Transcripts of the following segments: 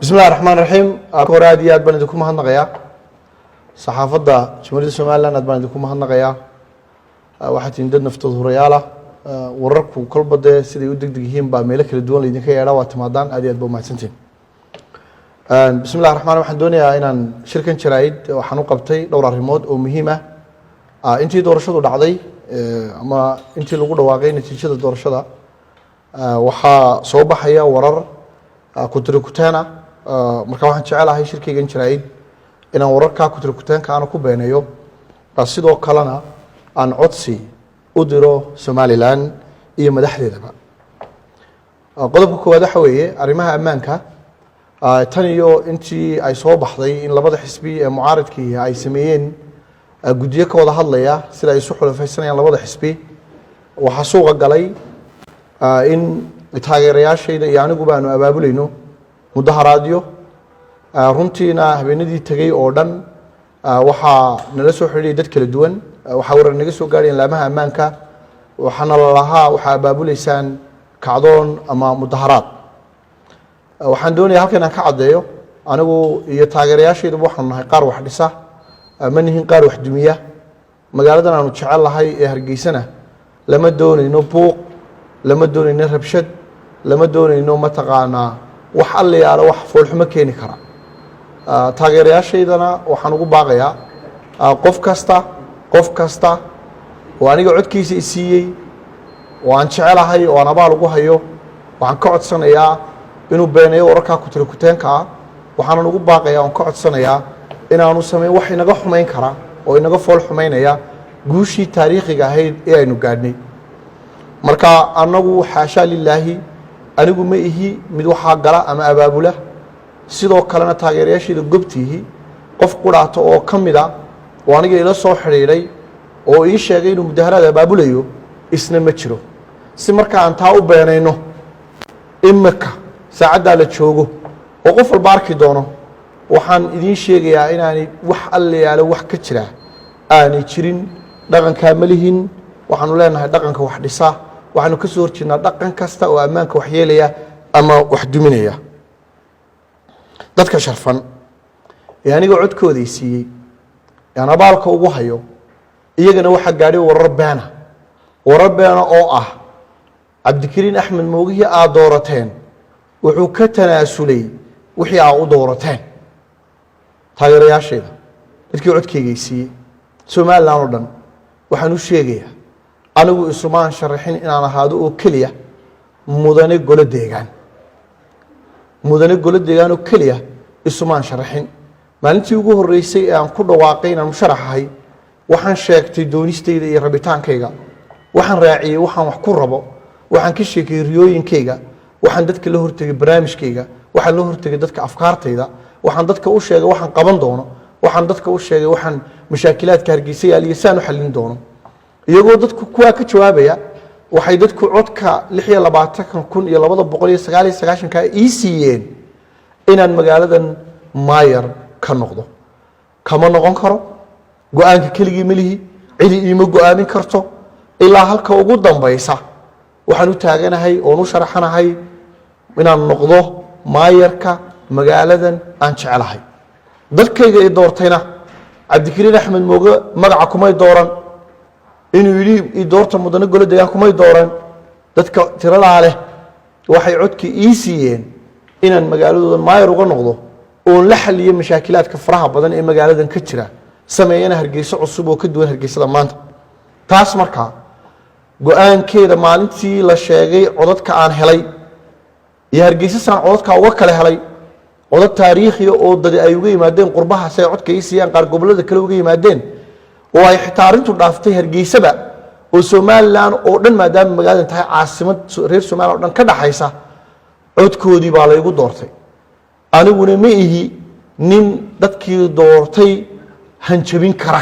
بسم الله الرحمن الرحيم كورادي aad baan idinku mahadnaqayaa saxaafadda Jamhuuriyadda Soomaaliland aad baan idinku mahadnaqayaa waxaad in dad naftooda horeyaala wararku kolbade siday u degdeg yihiin baa meelo kala duwan idinka yeedha waa timaadaan aad iyo aad baa mahadsantiin بسم الله الرحمن الرحيم waxaan doonayaa inaan shirkan jaraa'id waxaan u qabtay dhowr arrimood oo muhiim ah intii doorashadu dhacday ama intii lagu dhawaaqay natiijada doorashada waxaa soo baxaya warar kutirikutaana marka waxaan jecelahay shirkaygan jaraa'id inaan wararka kutirikutaanka aan ku beenayo sidoo kalena aan codsi u diro Somaliland iyo madaxdeedaba qodobka koowaad waxa weeye arrimaha ammaanka tan iyo intii ay soo baxday in labada xisbi ee mucaaradkii ay sameeyeen guddiyo ka wada hadlaya sida ay isu xulafaysanayaan labada xisbi waxa suuqa galay in taageerayaashayda iyo anigu baanu abaabulayno mudaharaadyo runtiina habeenadii tagay oo dhan waxaa nala soo xiriiriyay dad kala duwan waxaa warar naga soo gaarayeen laamaha ammaanka waxaana lalahaa waxaa abaabuleysaan kacdoon ama mudaharaad waxaan doonayaa halkan aan ka caddeeyo anigu iyo taageerayaashayduba waxaanu nahay qaar wax dhisa ma nihin qaar wax dumiya magaaladan aanu jecel lahay ee Hargeysana lama doonayno buuq lama doonayno rabshad lama doonayno mataqaanaa wax allayaalo wax foolxumo keeni kara taageerayaashaydana waxaan ugu baaqayaa qof kasta oo aniga codkiisa siiyay oo aan jecelahay oo aan abaal ugu hayo waxaan ka codsanayaa inuu beenayo wararka kutirikutaanka waxaan ugu baaqayaa oo ka codsanayaa inaanu sameeyo wax inaga xumeyn kara oo inaga fool xumeynaya guushii taariikhiga ahayd ee aynu gaadhnay marka anagu xaasha lilaahi anigu ma ihi mid waxa gala ama abaabula sidoo kalena taageerayaashayda gobtihi qof quraato oo kamida oo aniga ila soo xiriiray oo ii sheegay inuu mudaharaad abaabulayo isna ma jiro si marka aan taa u beenayno imaka saacada la joogo oo qof walba arki doono waxaan idin sheegayaa inaanay wax allayaalo wax ka jira aanay jirin dhaqanka malihin waxaanu leenahay dhaqanka wax dhisa waxaanu ka soo horjeednaa dhaqan kasta oo ammaanka wax yeelaya ama wax duminaya dadka sharfan ee aniga codkooda siiyay aan abaalka ugu hayo iyagana waxa gaadhay warar beena oo ah Cabdikariin Axmed Moogihi aad doorateen wuxuu ka tanaasulay wixii aad u doorateen taageerayaashayda dadkii codkayga siiyay Somaliland oo dhan waxaan u sheegayaa anigu isumaan sharaxin inaan ahaado oo kaliya mudane golo deegaan oo kaliya isumaan sharaxin maalintii ugu horeysay ee aan ku dhawaaqay inaan musharaxahay waxaan sheegtay doonistayda iyo rabitaankayga waxaan raaciyay waxaan wax ku rabo waxaan ka sheekay riyooyinkayga waxaan dadka la hortagay barnaamijkayga waxaan la hortagay dadka afkaartayda waxaan dadka u sheegay waxaan qaban doono waxaan dadka u sheegay waxaan mashaakilaadka Hargeysa iyo saan u xallin doono iyagoo dadku kuwa ka jawaabaya waxay dadku codka 26,299 ka siiyeen inaan magaaladan maayar ka noqdo kama noqon karo go'aanka keligii malihi cili iima go'aamin karto ilaa halka ugu dambaysa waxaan u taaganahay oo u sharaxanahay inaan noqdo maayarka magaaladan aan jecelahay dadkayga ay doortayna Cabdikariin Axmed Mooge magaca kumay dooran inuu yiri ii doorta mudane golo deegaan kumay dooran dadka tirada leh waxay codkii ii siiyeen inaan magaaladooda maayar uga noqdo oo la xalliyo mashaakilaadka faraha badan ee magaaladan ka jira sameeyana Hargeysa cusub oo ka duwan Hargeysada maanta taas markaa go'aankeeda maalintii la sheegay codadka aan helay iyo Hargeysa saan codadka uga kala helay codad taariikhi oo dad ay uga yimaadeen qurbaha say codka ii siiyaan qaar gobolada kale uga yimaadeen oo ay xitaa arintu dhaaftay Hargeysaba oo Somaliland oo dhan maadaama magaaladan tahay caasimad reer Soomaaliya oo dhan ka dhaxaysa codkoodii baa la igu doortay aniguna ma ihi nin dadkii doortay hanjabin kara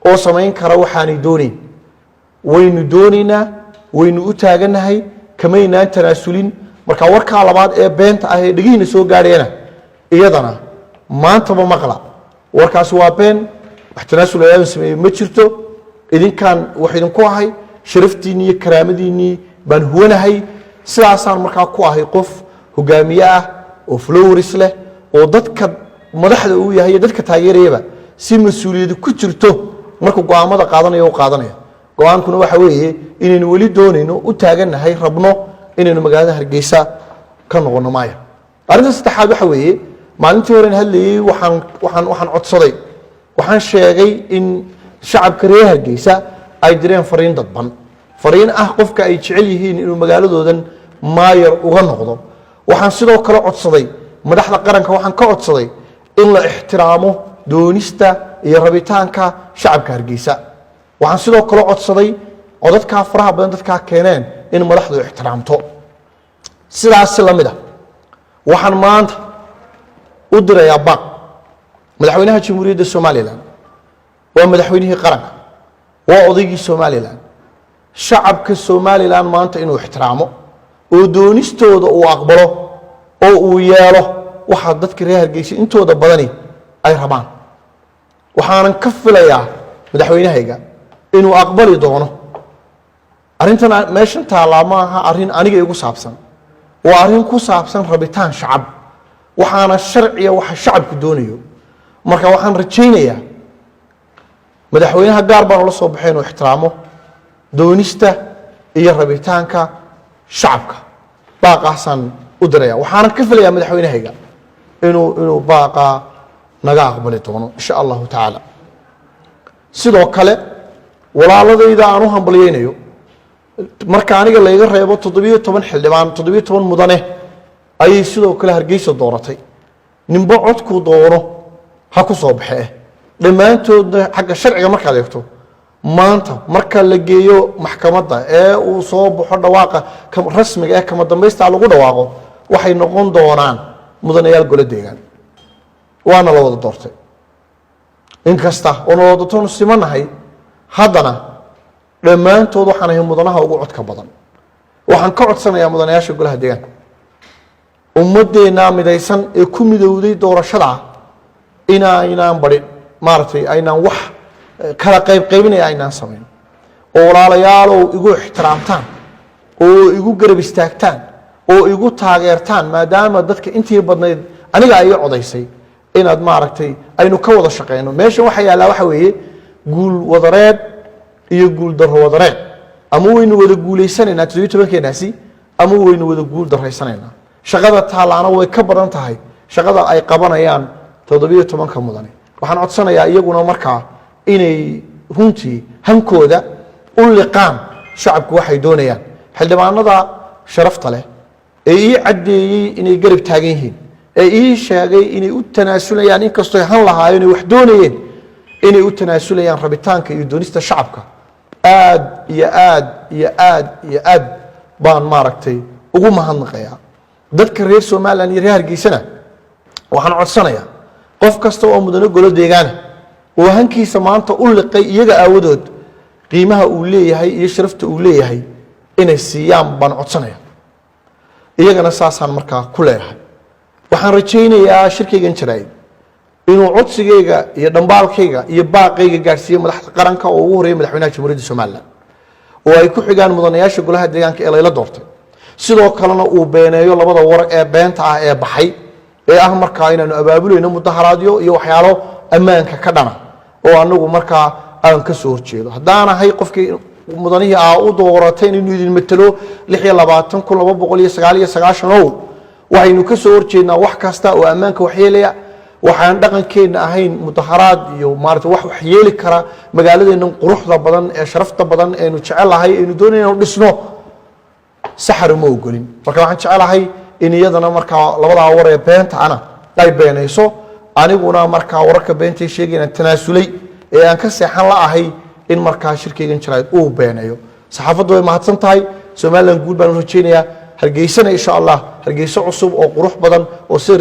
oo sameyn kara waxaanay doonayn waynu doonaynaa waynu u taaganahay kamaynaan tanaasulin marka warka labaad ee beenta ah ee dhigiina soo gaarayna iyadana maanta ma maqla warkaas waa been wax tanaasul ayaan sameeyay ma jirto idinkan wax idinku ahay sharaftiini iyo karaamadiini baan huwanahay sidaasaan markaa ku ahay qof hogaamiye ah oo flowers leh oo dadka madaxda uu yahay dadka taageerayaba si mas'uuliyad ku jirto markuu go'aamada qaadanayo oo qaadanaya go'aankuna waxa weeye inaynu wali doonayno u taaganahay rabno inaynu magaalada Hargeysa ka noqono maaya arrinta saddexaad waxa weeye maalintii hore hadlayay waxaan codsaday waxaan sheegay in shacabka reer Hargeysa ay direen fariin dadban fariin ah qofka ay jecel yihiin inuu magaaladoodan maayar uga noqdo waxaan sidoo kale codsaday madaxda qaranka waxaan ka codsaday in la ixtiraamo doonista iyo rabitaanka shacabka Hargeysa waxaan sidoo kale codsaday codadka faraha badan dadka keeneen in madaxdu ixtiraamto sidaas la mid ah waxaan maanta u dirayaa baaq madaxweynaha jamhuuriyadda Soomaaliland waa madaxweynihii qaranka waa odaygii Soomaaliland shacabka Soomaaliland maanta inuu ixtiraamo oo doonistooda uu aqbalo oo uu yeelo waxa dadka reer Hargeysa intooda badani ay rabaan waxaan ka filayaa madaxweynahayga inuu aqbali doono arrintan meeshan taala ma aha arrin aniga igu saabsan waa arrin ku saabsan rabitaan shacab waxaana sharciya waxa shacabku doonayo marka waxaan rajaynayaa madaxweynaha gaar baan la soo baxay inuu ixtiraamo doonista iyo rabitaanka shacabka baaqaasan u diraya waxaan ka filayaa madaxweynahayga inuu baaqa naga aqbali doono insha Allah taala sidoo kale walaaladayda aan u hambaliyeynayo marka aniga la iga reebo 17 xildhibaan 17 mudane ayay sidoo kale Hargeysa dooratay ninba codku doono ha ku soo baxee dhamaantood xagga sharciga marka eegto maanta marka la geeyo maxkamadda ee uu soo baxo dhawaaqa rasmiga ah kama dambaysta lagu dhawaaqo waxay noqon doonaan mudanayaal gole deegaan waana la wada doortay inkasta oo la wada toon simanahay haddana dhamaantood waxaan ahay mudanaha ugu codka badan waxaan ka codsanayaa mudanayaasha golaha deegaanka ummadeena midaysan ee ku midowday doorashada inaan bari maartay aynaan wax kala qaybinay aynaan sameyn oo walaalayaal oo igu ixtiraamtaan oo igu garab istaagtaan oo igu taageertaan maadaama dadka intii badnayd aniga ay codaysay inaad maartay aynu ka wada shaqeyno meesha waxa yaala waxa weeye guul wadareed iyo guul darro wadareed ama waynu wada guuleysanayna 17keenaasi ama waynu wada guul darreysanayna shaqada taalaana way ka badan tahay shaqada ay qabanayaan 17ka mudane waxaan codsanayaa iyaguna markaa inay runtii hankooda u liqaan shacabku waxay doonayaan xildhibaanada sharafta leh ee ii cadeeyay inay garab taagan yihiin ee ii sheegay inay u tanaasulayaan in kastoo han lahaayeen wax doonayeen inay u tanaasulayaan rabitaanka iyo doonista shacabka aad baan maaragtay ugu mahadnaqayaa dadka reer Soomaaliland iyo reer Hargeysana waxaan codsanayaa qof kasta oo mudane golo deegaan oo hankiisa maanta u liqay iyaga aawadood qiimaha uu leeyahay iyo sharafta uu leeyahay inay siiyaan baan codsanaya iyagana saasaan markaa ku leeyahay waxaan rajaynayaa shirkaygan jiray inuu codsigayga iyo dhambaalkayga iyo baaqayga gaarsiiyo madaxda qaranka oo ugu horeeyay madaxweynaha jamhuuriyadda Soomaaliland oo ay ku xigaan mudanayaasha golaha deegaanka ee la doortay sidoo kalena uu beeneeyo labada war ee beenta ah ee baxay ee ah markaa inaanu abaabulayno mudaharaadyo iyo waxyaalo ammaanka ka dhana oo anagu markaa aan ka soo horjeedo haddaan ahay qofkii mudanihii u dooratay inuu idin matalo 26299 waxaynu ka soo horjeednaa wax kasta oo ammaanka waxyeelaya waxaan dhaqankeena ahayn mudaharaad iyo maartay wax yeeli kara magaaladeena quruxda badan ee sharafta badan ee nu jecelahay ee nu doonayno dhisno saxar ma ogolin marka waxaan jecelahay in iyadana marka labada war ee beenta ana ay beenayso aniguna marka wararka beenta sheegayna tanaasulay ee aan ka seexan la ahay in marka shirkeygan jiray uu beenayo saxaafaddu way mahadsan tahay Soomaaliland guul baan u rajaynayaa Hargeysana insha Allah Hargeysa cusub oo qurux badan oo si